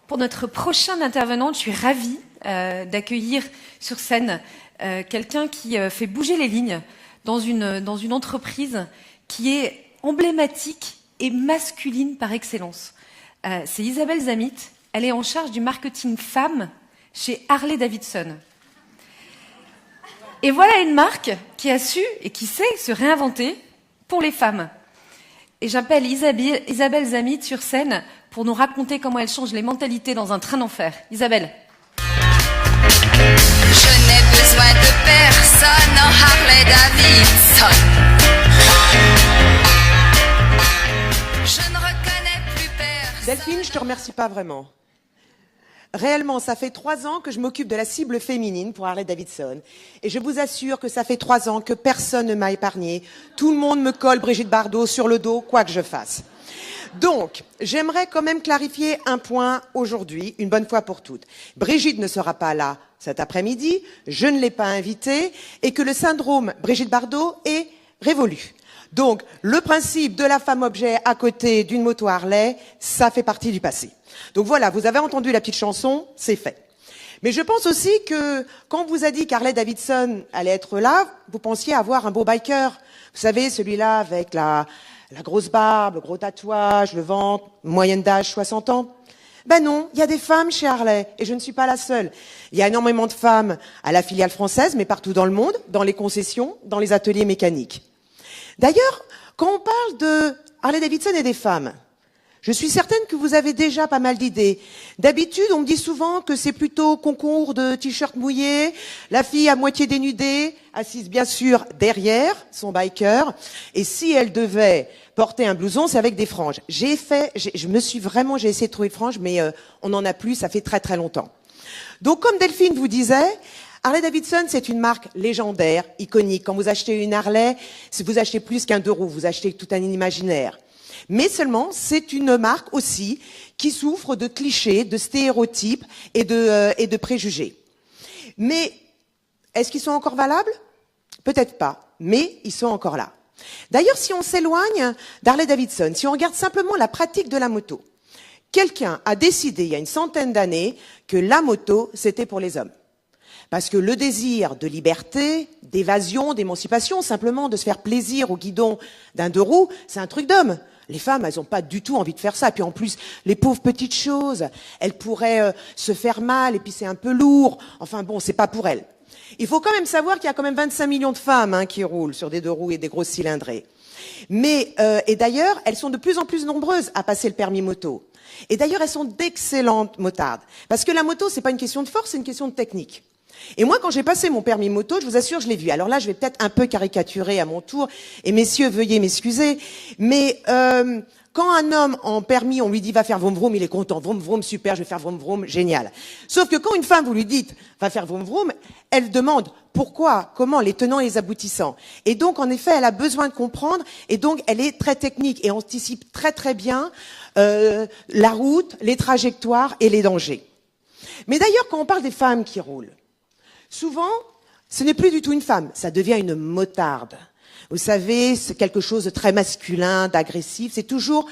Pour notre prochaine intervenante, je suis ravie d'accueillir sur scène quelqu'un qui fait bouger les lignes dans une entreprise qui est emblématique et masculine par excellence. C'est Isabelle Zamit. Elle est en charge du marketing femme chez Harley-Davidson. Et voilà une marque qui a su et qui sait se réinventer pour les femmes. Et j'appelle Isabelle Zamit sur scène pour nous raconter comment elle change les mentalités dans un train d'enfer. Isabelle. Je n'ai besoin de personne en Harley-Davidson. Je ne reconnais plus personne. Delphine, je te remercie pas vraiment. Réellement, ça fait 3 ans que je m'occupe de la cible féminine pour Harley-Davidson. Et je vous assure que ça fait 3 ans que personne ne m'a épargné. Tout le monde me colle Brigitte Bardot sur le dos, quoi que je fasse. Donc, j'aimerais quand même clarifier un point aujourd'hui, une bonne fois pour toutes. Brigitte ne sera pas là cet après-midi, je ne l'ai pas invitée, et que le syndrome Brigitte Bardot est révolu. Donc, le principe de la femme objet à côté d'une moto Harley, ça fait partie du passé. Donc voilà, vous avez entendu la petite chanson, c'est fait. Mais je pense aussi que quand on vous a dit qu'Harley-Davidson allait être là, vous pensiez avoir un beau biker. Vous savez, celui-là avec la grosse barbe, le gros tatouage, le ventre, moyenne d'âge 60 ans. Ben non, il y a des femmes chez Harley, et je ne suis pas la seule. Il y a énormément de femmes à la filiale française, mais partout dans le monde, dans les concessions, dans les ateliers mécaniques. D'ailleurs, quand on parle de Harley-Davidson et des femmes, je suis certaine que vous avez déjà pas mal d'idées. D'habitude, on me dit souvent que c'est plutôt concours de t-shirt mouillé, la fille à moitié dénudée, assise bien sûr derrière son biker, et si elle devait porter un blouson, c'est avec des franges. J'ai essayé de trouver de franges, mais on n'en a plus, ça fait très très longtemps. Donc comme Delphine vous disait, Harley-Davidson, c'est une marque légendaire, iconique. Quand vous achetez une Harley, vous achetez plus qu'un 2 roues, vous achetez tout un imaginaire. Mais seulement, c'est une marque aussi qui souffre de clichés, de stéréotypes et de préjugés. Mais est-ce qu'ils sont encore valables? Peut-être pas, mais ils sont encore là. D'ailleurs, si on s'éloigne d'Harley-Davidson, si on regarde simplement la pratique de la moto, quelqu'un a décidé il y a une centaine d'années que la moto, c'était pour les hommes. Parce que le désir de liberté, d'évasion, d'émancipation, simplement de se faire plaisir au guidon d'un 2 roues, c'est un truc d'homme. Les femmes, elles n'ont pas du tout envie de faire ça. Puis en plus, les pauvres petites choses, elles pourraient se faire mal, et puis c'est un peu lourd. Enfin bon, c'est pas pour elles. Il faut quand même savoir qu'il y a quand même 25 millions de femmes qui roulent sur des 2 roues et des grosses cylindrées. Mais et d'ailleurs, elles sont de plus en plus nombreuses à passer le permis moto. Et d'ailleurs, elles sont d'excellentes motardes. Parce que la moto, c'est pas une question de force, c'est une question de technique. Et moi, quand j'ai passé mon permis moto, je vous assure, je l'ai vu. Alors là, je vais peut-être un peu caricaturer à mon tour, et messieurs, veuillez m'excuser, mais quand un homme en permis, on lui dit va faire vroom vroom, il est content. Vroom vroom, super, je vais faire vroom vroom, génial. Sauf que quand une femme, vous lui dites va faire vroom vroom, elle demande pourquoi, comment, les tenants et les aboutissants. Et donc, en effet, elle a besoin de comprendre, et donc elle est très technique et anticipe très très bien la route, les trajectoires et les dangers. Mais d'ailleurs, quand on parle des femmes qui roulent, souvent, ce n'est plus du tout une femme, ça devient une motarde. Vous savez, c'est quelque chose de très masculin, d'agressif, c'est toujours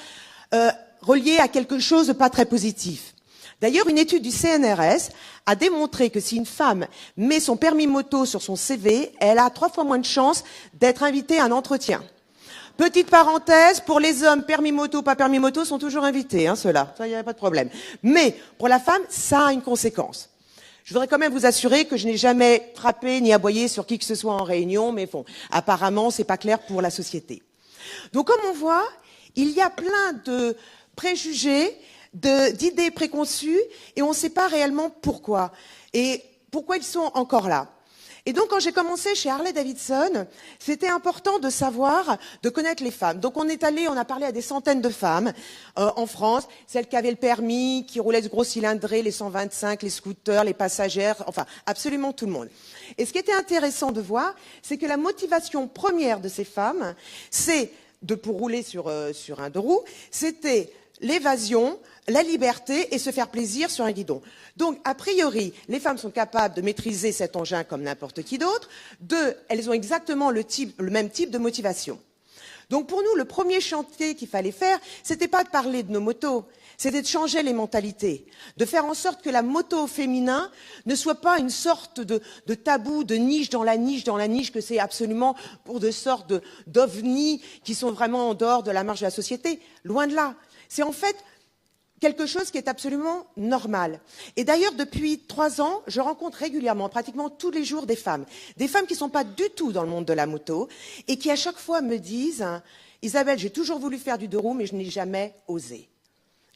relié à quelque chose de pas très positif. D'ailleurs, une étude du CNRS a démontré que si une femme met son permis moto sur son CV, elle a 3 fois moins de chances d'être invitée à un entretien. Petite parenthèse, pour les hommes, permis moto, pas permis moto, sont toujours invités, ceux-là, ça, il n'y a pas de problème. Mais pour la femme, ça a une conséquence. Je voudrais quand même vous assurer que je n'ai jamais frappé ni aboyé sur qui que ce soit en réunion, mais bon, apparemment, c'est pas clair pour la société. Donc, comme on voit, il y a plein de préjugés, d'idées préconçues, et on ne sait pas réellement pourquoi. Et pourquoi ils sont encore là. Et donc, quand j'ai commencé chez Harley-Davidson, c'était important de savoir, de connaître les femmes. Donc, on a parlé à des centaines de femmes en France, celles qui avaient le permis, qui roulaient ce gros cylindré, les 125, les scooters, les passagères, enfin, absolument tout le monde. Et ce qui était intéressant de voir, c'est que la motivation première de ces femmes, c'est pour rouler sur un 2 roues, c'était l'évasion, la liberté et se faire plaisir sur un guidon. Donc, a priori, les femmes sont capables de maîtriser cet engin comme n'importe qui d'autre. 2, elles ont exactement le même type de motivation. Donc, pour nous, le premier chantier qu'il fallait faire, c'était pas de parler de nos motos, c'était de changer les mentalités, de faire en sorte que la moto au féminin ne soit pas une sorte de tabou, de niche dans la niche, que c'est absolument pour de sortes d'ovnis qui sont vraiment en dehors de la marge de la société. Loin de là. C'est en fait quelque chose qui est absolument normal. Et d'ailleurs, depuis 3 ans, je rencontre régulièrement, pratiquement tous les jours, des femmes qui ne sont pas du tout dans le monde de la moto et qui à chaque fois me disent « Isabelle, j'ai toujours voulu faire du 2 roues, mais je n'ai jamais osé. »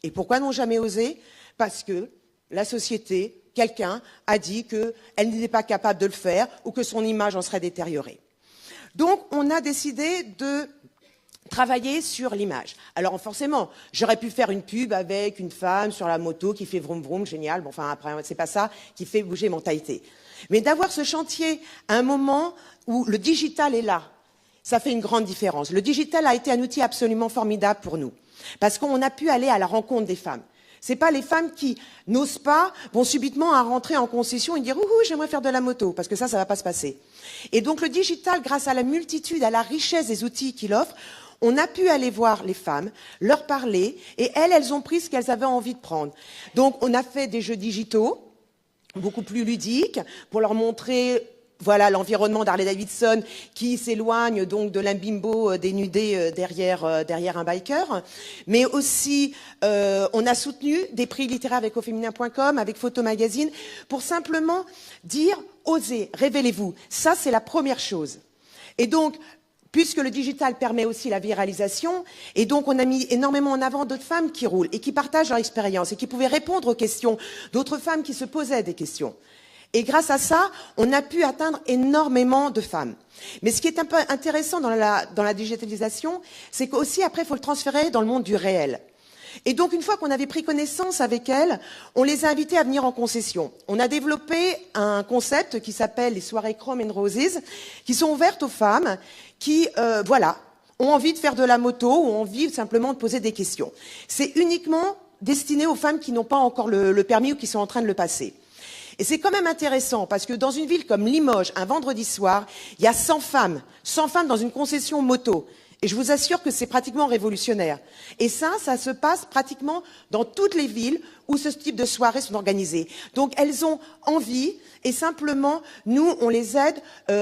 Et pourquoi n'ont jamais osé? Parce que la société, quelqu'un a dit qu'elle n'était pas capable de le faire ou que son image en serait détériorée. Donc, on a décidé de travailler sur l'image. Alors forcément, j'aurais pu faire une pub avec une femme sur la moto qui fait vroom vroom, génial. Bon, enfin après, c'est pas ça qui fait bouger les mentalités. Mais d'avoir ce chantier à un moment où le digital est là, ça fait une grande différence. Le digital a été un outil absolument formidable pour nous, parce qu'on a pu aller à la rencontre des femmes. C'est pas les femmes qui n'osent pas, vont subitement à rentrer en concession et dire « Ouhou, j'aimerais faire de la moto », parce que ça va pas se passer. Et donc le digital, grâce à la multitude, à la richesse des outils qu'il offre, on a pu aller voir les femmes, leur parler, et elles ont pris ce qu'elles avaient envie de prendre. Donc on a fait des jeux digitaux, beaucoup plus ludiques, pour leur montrer voilà l'environnement d'Harley-Davidson qui s'éloigne donc de l'imbimbo dénudé derrière un biker. Mais aussi, on a soutenu des prix littéraires avec auféminin.com, avec Photo Magazine, pour simplement dire « osez, révélez-vous ». Ça, c'est la première chose. Et donc, puisque le digital permet aussi la viralisation, et donc on a mis énormément en avant d'autres femmes qui roulent et qui partagent leur expérience et qui pouvaient répondre aux questions d'autres femmes qui se posaient des questions. Et grâce à ça, on a pu atteindre énormément de femmes. Mais ce qui est un peu intéressant dans la digitalisation, c'est qu'aussi après, il faut le transférer dans le monde du réel. Et donc, une fois qu'on avait pris connaissance avec elles, on les a invitées à venir en concession. On a développé un concept qui s'appelle les soirées Chrome and Roses, qui sont ouvertes aux femmes qui, ont envie de faire de la moto ou ont envie simplement de poser des questions. C'est uniquement destiné aux femmes qui n'ont pas encore le permis ou qui sont en train de le passer. Et c'est quand même intéressant parce que dans une ville comme Limoges, un vendredi soir, il y a 100 femmes dans une concession moto. Et je vous assure que c'est pratiquement révolutionnaire. Et ça se passe pratiquement dans toutes les villes où ce type de soirées sont organisées. Donc elles ont envie et simplement, nous, on les aide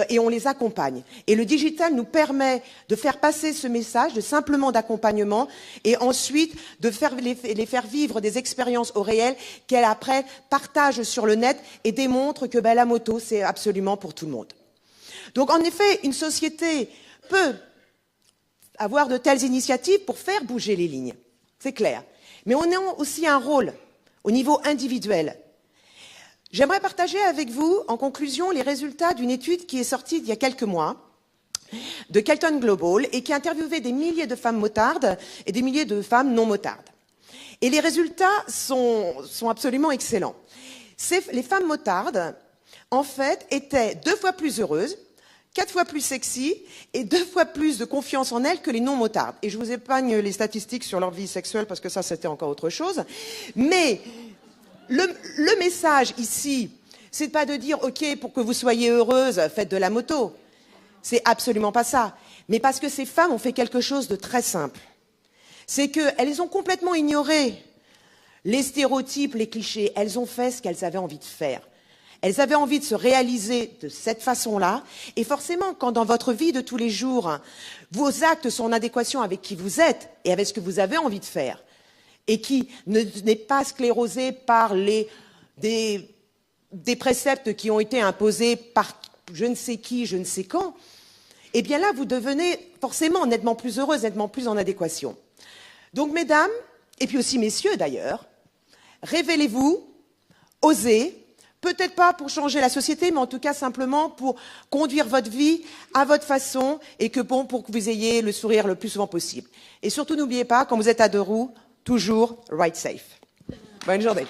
et on les accompagne. Et le digital nous permet de faire passer ce message, de simplement d'accompagnement et ensuite de les faire vivre des expériences au réel qu'elles après partagent sur le net et démontrent que la moto, c'est absolument pour tout le monde. Donc en effet, une société peut avoir de telles initiatives pour faire bouger les lignes, c'est clair. Mais on a aussi un rôle au niveau individuel. J'aimerais partager avec vous, en conclusion, les résultats d'une étude qui est sortie il y a quelques mois, de Kelton Global, et qui a interviewé des milliers de femmes motardes et des milliers de femmes non motardes. Et les résultats sont absolument excellents. Les femmes motardes, en fait, étaient 2 fois plus heureuses, 4 fois plus sexy et 2 fois plus de confiance en elles que les non-motardes. Et je vous épargne les statistiques sur leur vie sexuelle parce que ça, c'était encore autre chose. Mais le message ici, c'est pas de dire, OK, pour que vous soyez heureuse, faites de la moto. C'est absolument pas ça. Mais parce que ces femmes ont fait quelque chose de très simple. C'est qu'elles ont complètement ignoré les stéréotypes, les clichés. Elles ont fait ce qu'elles avaient envie de faire. Elles avaient envie de se réaliser de cette façon-là. Et forcément, quand dans votre vie de tous les jours, vos actes sont en adéquation avec qui vous êtes et avec ce que vous avez envie de faire, et qui n'est pas sclérosé par des préceptes qui ont été imposés par je ne sais qui, je ne sais quand, eh bien là, vous devenez forcément nettement plus heureuse, nettement plus en adéquation. Donc, mesdames, et puis aussi messieurs d'ailleurs, révélez-vous, osez, peut-être pas pour changer la société, mais en tout cas simplement pour conduire votre vie à votre façon et pour que vous ayez le sourire le plus souvent possible. Et surtout, n'oubliez pas, quand vous êtes à 2 roues, toujours ride safe. Bonne journée.